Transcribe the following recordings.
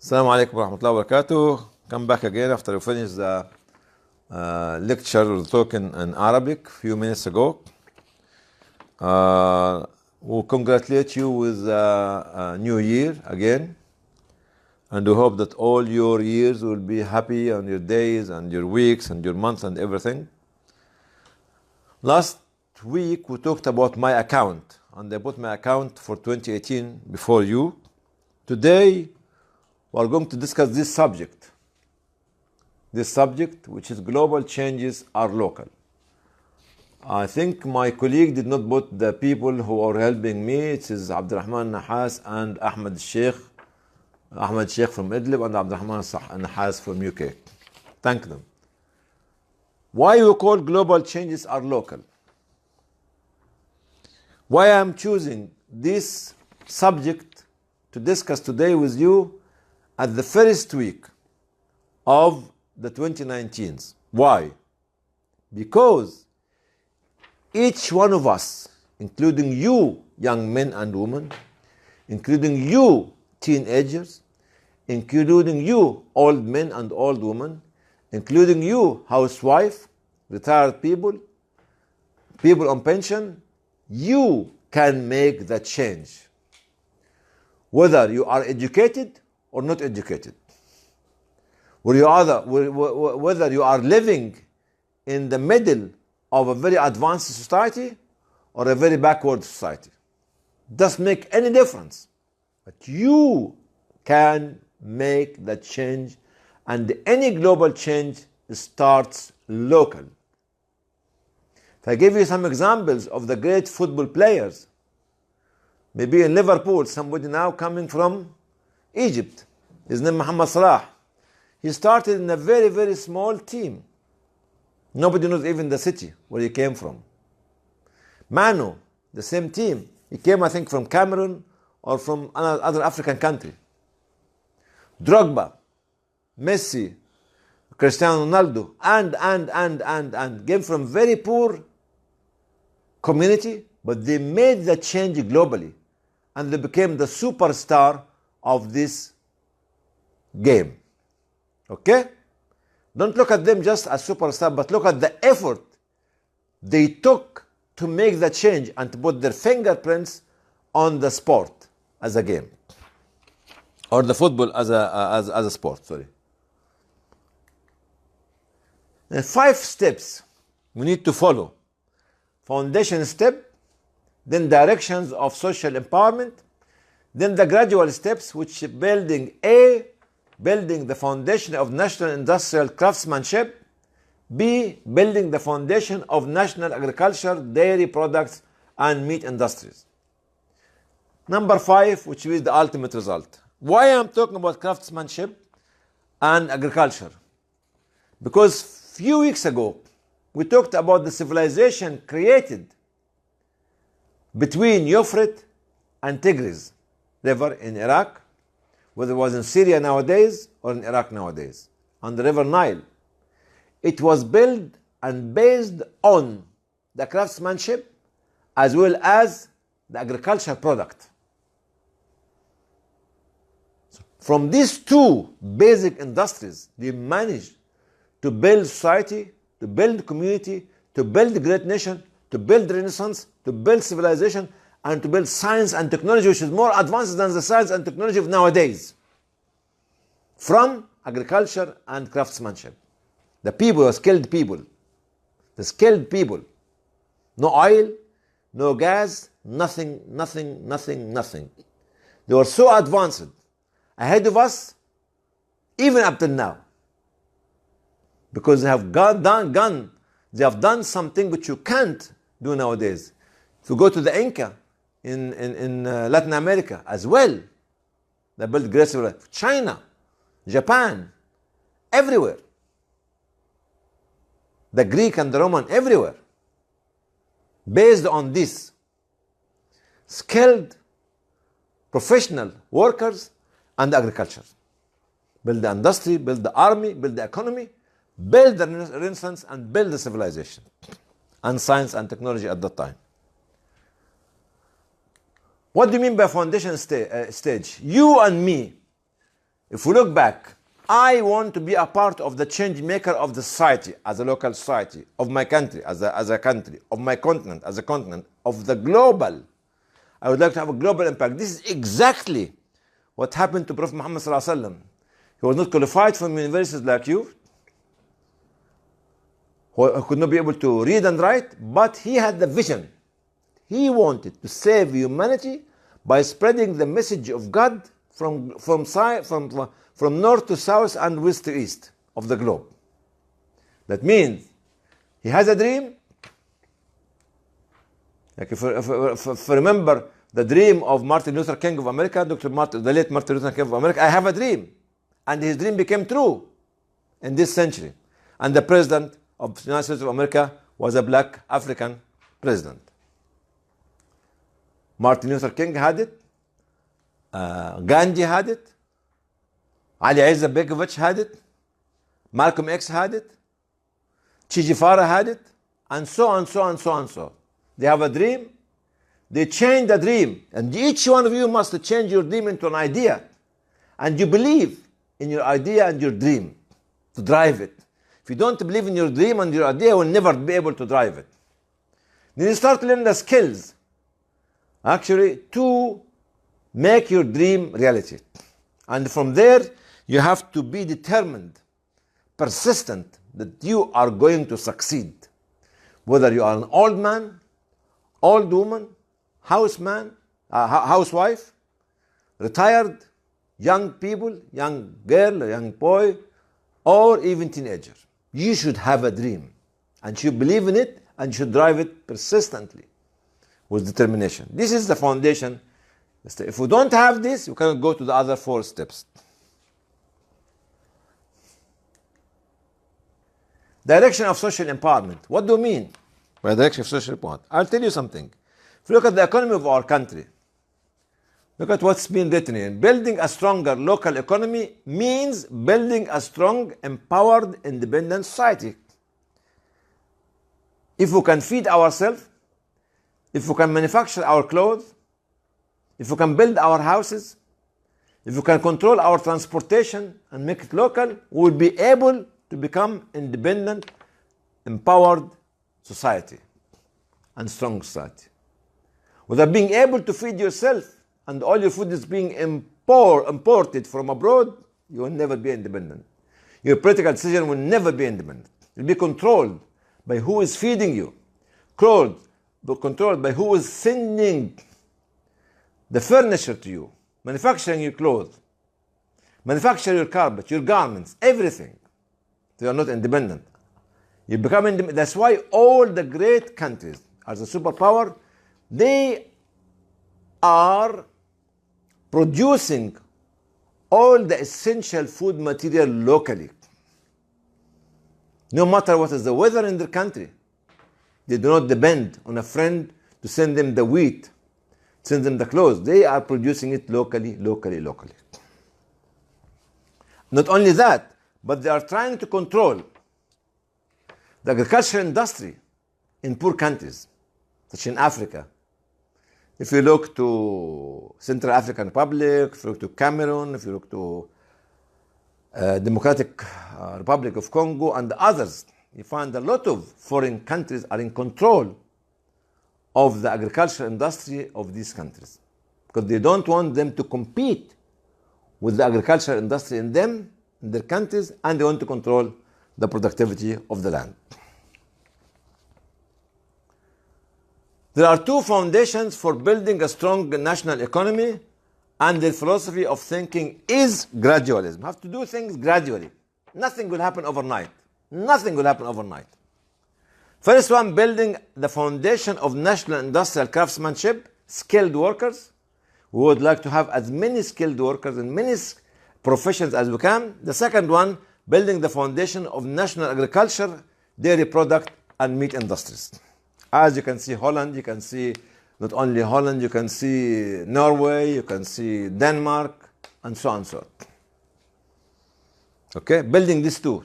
Assalamu alaikum warahmatullahi wabarakatuh. Come back again after we finish the lecture or talk in Arabic a few minutes ago. We congratulate you with a new year again, and we hope that all your years will be happy, and your days and your weeks and your months and everything. Last week we talked about my account, and I put my account for 2018 before you. Today we are going to discuss this subject, which is global changes are local. I think my colleague did not put the people who are helping me. It is Abdurrahman Nahas and Ahmed Sheikh from Idlib and Abdurrahman Nahas from UK. Thank them. Why we call global changes are local? Why I am choosing this subject to discuss today with you at the first week of the 2019s. Why? Because each one of us, including you young men and women, including you teenagers, including you old men and old women, including you housewife, retired people on pension, you can make the change. Whether you are educated or not educated, whether you are living in the middle of a very advanced society or a very backward society, doesn't make any difference. But you can make the change, and any global change starts local. If I give you some examples of the great football players, maybe in Liverpool, somebody now coming from Egypt, his name Mohamed Salah. He started in a very, very small team. Nobody knows even the city where he came from. Manu, the same team. He came, I think, from Cameroon or from another African country. Drogba, Messi, Cristiano Ronaldo, and came from very poor community, but they made the change globally, and they became the superstar of this game. Okay? Don't look at them just as superstar, but look at the effort they took to make the change and to put their fingerprints on the sport as a game, or the football as a sport. Sorry. 5 steps we need to follow. Foundation step, then directions of social empowerment, then the gradual steps, which building the foundation of national industrial craftsmanship, B, building the foundation of national agriculture, dairy products, and meat industries. Number 5, which is the ultimate result. Why I'm talking about craftsmanship and agriculture? Because few weeks ago, we talked about the civilization created between Euphrates and Tigris River in Iraq, whether it was in Syria nowadays or in Iraq nowadays, on the river Nile. It was built and based on the craftsmanship as well as the agricultural product. From these 2 basic industries, they managed to build society, to build community, to build a great nation, to build renaissance, to build civilization, and to build science and technology, which is more advanced than the science and technology of nowadays. From agriculture and craftsmanship. The people are skilled people. The skilled people. No oil, no gas, nothing. They were so advanced, ahead of us, even up till now. Because they have done something which you can't do nowadays. If you go to the Inca in Latin America as well, they built great civilization. China, Japan, everywhere. The Greek and the Roman, everywhere. Based on this, skilled, professional workers and agriculture. Build the industry, build the army, build the economy, build the renaissance, and build the civilization and science and technology at that time. What do you mean by foundation stage? You and me, If we look back, I want to be a part of the change maker of the society, as a local society, of my country, as a country, of my continent, as a continent, of the global. I would like to have a global impact. This is exactly what happened to Prophet Muhammad sallallahu alaihi wasallam. He was not qualified from universities like you. He could not be able to read and write, but he had the vision. He wanted to save humanity by spreading the message of God from north to south and west to east of the globe. That means he has a dream. Like if you remember the dream of Martin Luther King of America, the late Martin Luther King of America, I have a dream. And his dream became true in this century. And the president of the United States of America was a black African president. Martin Luther King had it. Gandhi had it. Ali Isa Begovic had it. Malcolm X had it. Che Guevara had it. And so on, so on, so on, so. They have a dream. They change the dream. And each one of you must change your dream into an idea. And you believe in your idea and your dream to drive it. If you don't believe in your dream and your idea, you will never be able to drive it. Then you start learning the skills actually to make your dream reality. And from there, you have to be determined, persistent, that you are going to succeed. Whether you are an old man, old woman, houseman, housewife, retired, young people, young girl, young boy, or even teenager. You should have a dream and you believe in it and you should drive it persistently with determination. This is the foundation. If we don't have this, you cannot go to the other 4 steps. Direction of social empowerment. What do you mean by direction of social empowerment? I'll tell you something. If you look at the economy of our country, look at what's been written here. Building a stronger local economy means building a strong, empowered, independent society. If we can feed ourselves, if we can manufacture our clothes, if we can build our houses, if we can control our transportation and make it local, we will be able to become independent, empowered society and strong society. Without being able to feed yourself and all your food is being imported from abroad, you will never be independent. Your political decision will never be independent. You'll be controlled by who is feeding you, controlled by who is sending the furniture to you, manufacturing your clothes, manufacturing your carpet, your garments, everything. So you are not independent. You become independent. That's why all the great countries as a superpower, they are producing all the essential food material locally. No matter what is the weather in their country, they do not depend on a friend to send them the wheat, send them the clothes. They are producing it locally. Not only that, but they are trying to control the agricultural industry in poor countries, such in Africa. If you look to Central African Republic, if you look to Cameroon, if you look to Democratic Republic of Congo and others, you find a lot of foreign countries are in control of the agricultural industry of these countries because they don't want them to compete with the agricultural industry in their countries, and they want to control the productivity of the land. There are 2 foundations for building a strong national economy, and their philosophy of thinking is gradualism. You have to do things gradually. Nothing will happen overnight. Nothing will happen overnight. First one, building the foundation of national industrial craftsmanship, skilled workers. We would like to have as many skilled workers in many professions as we can. The second one, building the foundation of national agriculture, dairy product, and meat industries. As you can see Holland, you can see not only Holland, you can see Norway, you can see Denmark, and so on and so on. Okay, building these 2.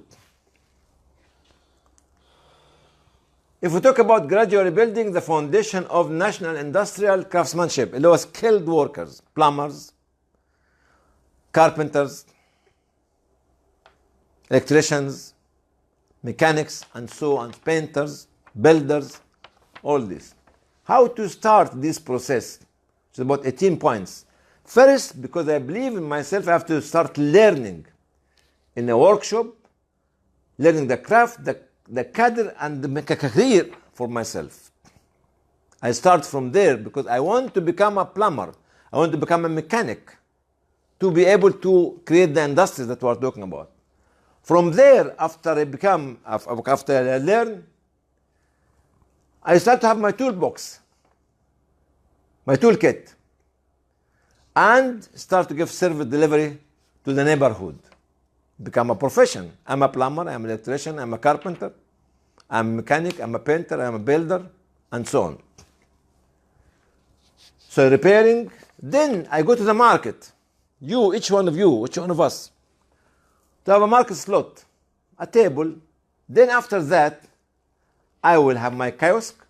If we talk about gradually building the foundation of national industrial craftsmanship, اللي هو skilled workers, plumbers, carpenters, electricians, mechanics, and so on, painters, builders, all this. How to start this process? It's about 18 points. First, because I believe in myself, I have to start learning in a workshop, learning the craft, the cadre, and make a career for myself. I start from there because I want to become a plumber. I want to become a mechanic to be able to create the industries that we are talking about. From there, after I learn, I start to have my toolbox, my toolkit, and start to give service delivery to the neighborhood. Become a profession. I'm a plumber, I'm an electrician, I'm a carpenter, I'm a mechanic, I'm a painter, I'm a builder, and so on. So repairing, then I go to the market. You, each one of us, to have a market slot, a table. Then after that, I will have my kiosk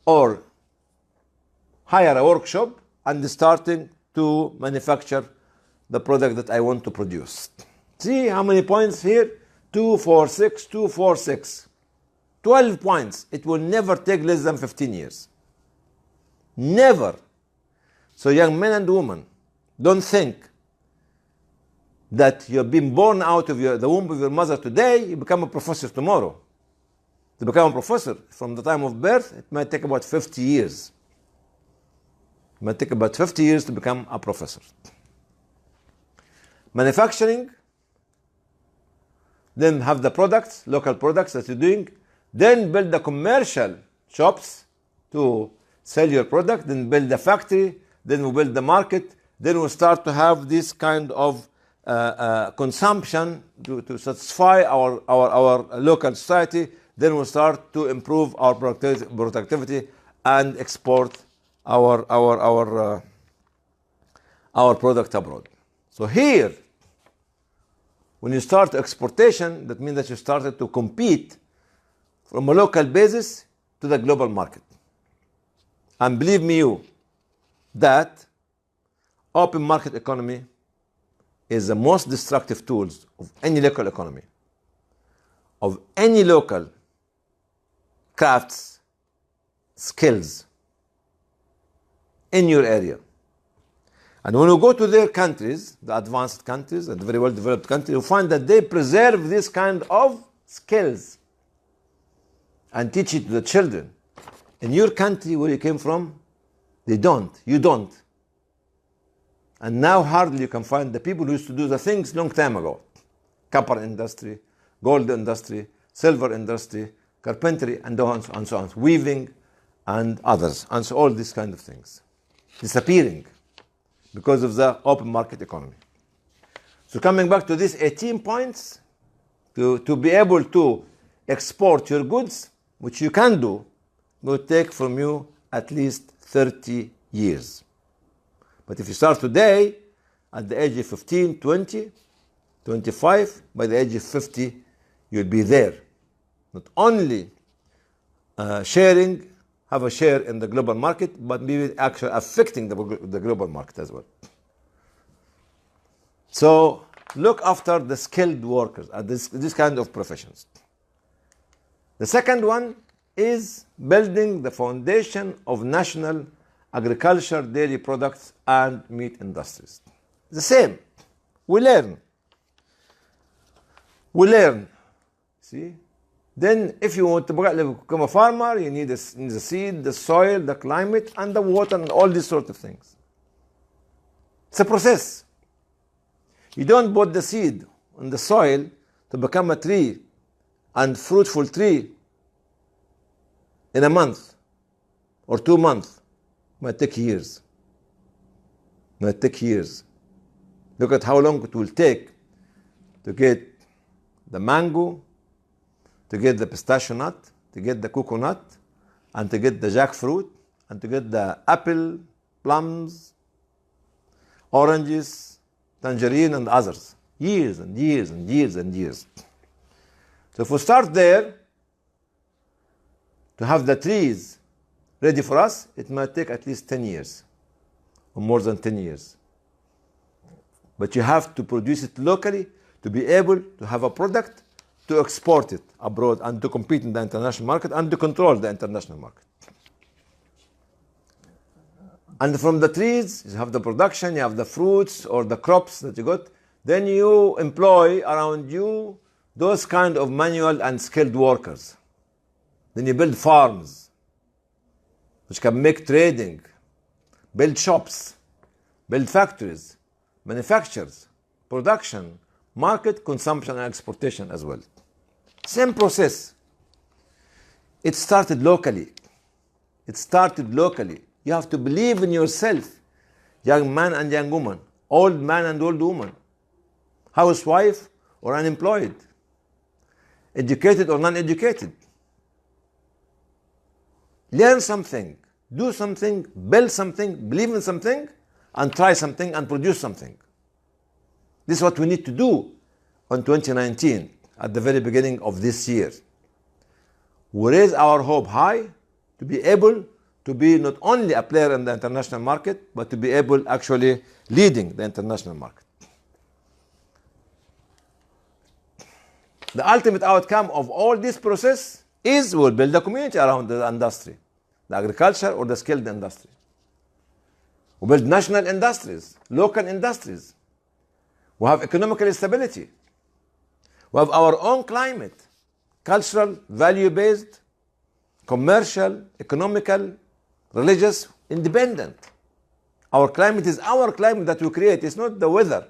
or hire a workshop and starting to manufacture the product that I want to produce. See how many points here? 2, 4, 6, 2, 4, 6. 12 points. It will never take less than 15 years. Never. So young men and women, don't think that you've been born out of the womb of your mother today, you become a professor tomorrow. To become a professor from the time of birth, it might take about 50 years. It might take about 50 years to become a professor. Manufacturing, then have the products, local products that you're doing, then build the commercial shops to sell your product, then build the factory, then we build the market, then we start to have this kind of consumption to satisfy our local society, then we start to improve our productivity and export our product abroad. So here, when you start exportation, that means that you started to compete from a local basis to the global market. And believe me you, that open market economy is the most destructive tools of any local economy, of any local crafts, skills in your area. And when you go to their countries, the advanced countries and very well developed countries, you find that they preserve this kind of skills and teach it to the children. In your country where you came from, they don't, you don't. And now hardly you can find the people who used to do the things long time ago. Copper industry, gold industry, silver industry, carpentry, and so on, weaving and others, and so all these kind of things. Disappearing because of the open market economy. So coming back to these 18 points, to be able to export your goods, which you can do, will take from you at least 30 years. But if you start today, at the age of 15, 20, 25, by the age of 50, you'll be there. Not only have a share in the global market, but maybe actually affecting the global market as well. So look after the skilled workers and this kind of professions. The second one is building the foundation of national agriculture, dairy products, and meat industries. The same. We learn. See? Then if you want to become a farmer, you need the seed, the soil, the climate, and the water, and all these sort of things. It's a process. You don't put the seed in the soil to become a tree and fruitful tree in a month or 2 months. It might take years. Look at how long it will take to get the mango, to get the pistachio nut, to get the coconut, and to get the jackfruit, and to get the apple, plums, oranges, tangerine, and others. Years and years and years and years. So if we start there, to have the trees ready for us, it might take at least 10 years, or more than 10 years. But you have to produce it locally to be able to have a product, to export it abroad and to compete in the international market and to control the international market. And from the trees, you have the production, you have the fruits or the crops that you got. Then you employ around you those kind of manual and skilled workers. Then you build farms, which can make trading, build shops, build factories, manufacturers, production, market, consumption, and exportation as well. Same process. It started locally. It started locally. You have to believe in yourself, young man and young woman, old man and old woman, housewife or unemployed, educated or non-educated. Learn something, do something, build something, believe in something, and try something and produce something. This is what we need to do on 2019, at the very beginning of this year. We raise our hope high to be able to be not only a player in the international market, but to be able actually leading the international market. The ultimate outcome of all this process is we'll build a community around the industry, the agriculture or the skilled industry. We build national industries, local industries. We have economical stability. We have our own climate, cultural, value-based, commercial, economical, religious, independent. Our climate is our climate that we create. It's not the weather.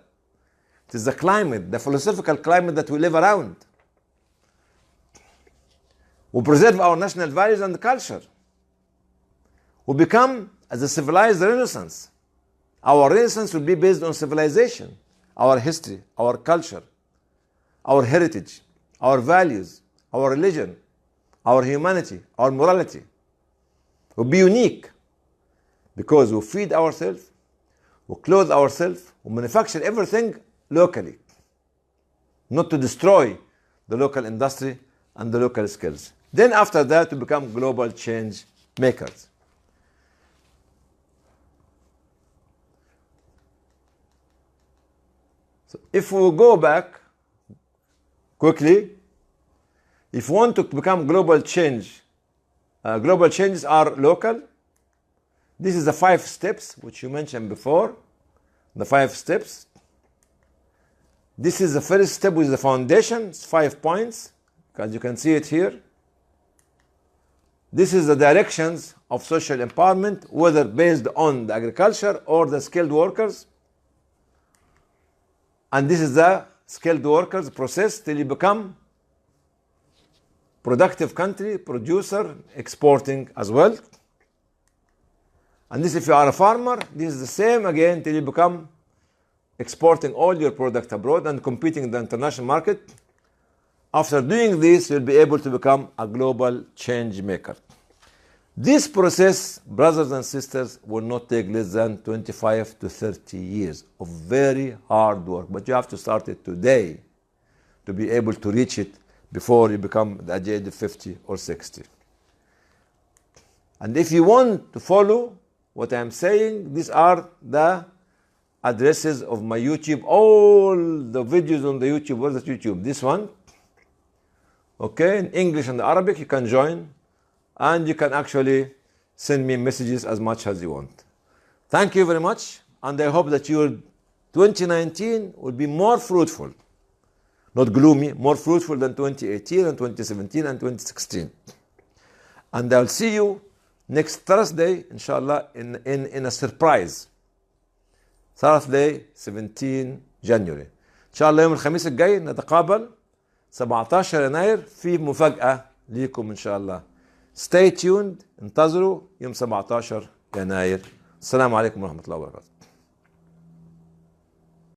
It is the climate, the philosophical climate that we live around. We preserve our national values and culture. We become as a civilized renaissance. Our renaissance will be based on civilization, our history, our culture, our heritage, our values, our religion, our humanity, our morality. We'll be unique because we feed ourselves, we clothe ourselves, we manufacture everything locally, not to destroy the local industry and the local skills. Then after that, to become global change makers. So if we go back quickly, if we want to become global changes are local. This is the 5 steps which you mentioned before, the 5 steps. This is the first step with the foundation, 5 points, as you can see it here. This is the directions of social empowerment, whether based on the agriculture or the skilled workers. And this is the skilled workers process till you become productive country, producer, exporting as well. And this, if you are a farmer, this is the same again till you become exporting all your product abroad and competing in the international market. After doing this, you'll be able to become a global change maker. This process, brothers and sisters, will not take less than 25 to 30 years of very hard work. But you have to start it today to be able to reach it before you become the age of 50 or 60. And if you want to follow what I'm saying, these are the addresses of my YouTube. All the videos on the YouTube. Where's the YouTube? This one. Okay, in English and Arabic, you can join. And you can actually send me messages as much as you want. Thank you very much. And I hope that your 2019 will be more fruitful. Not gloomy, more fruitful than 2018 and 2017 and 2016. And I'll see you next Thursday, inshallah, in a surprise. Thursday, 17 January. inshallah يوم الخميس الجاي نتقابل 17 يناير في مفاجأة ليكم inshallah. Stay tuned. انتظروا يوم 17 يناير. السلام عليكم ورحمة الله وبركاته.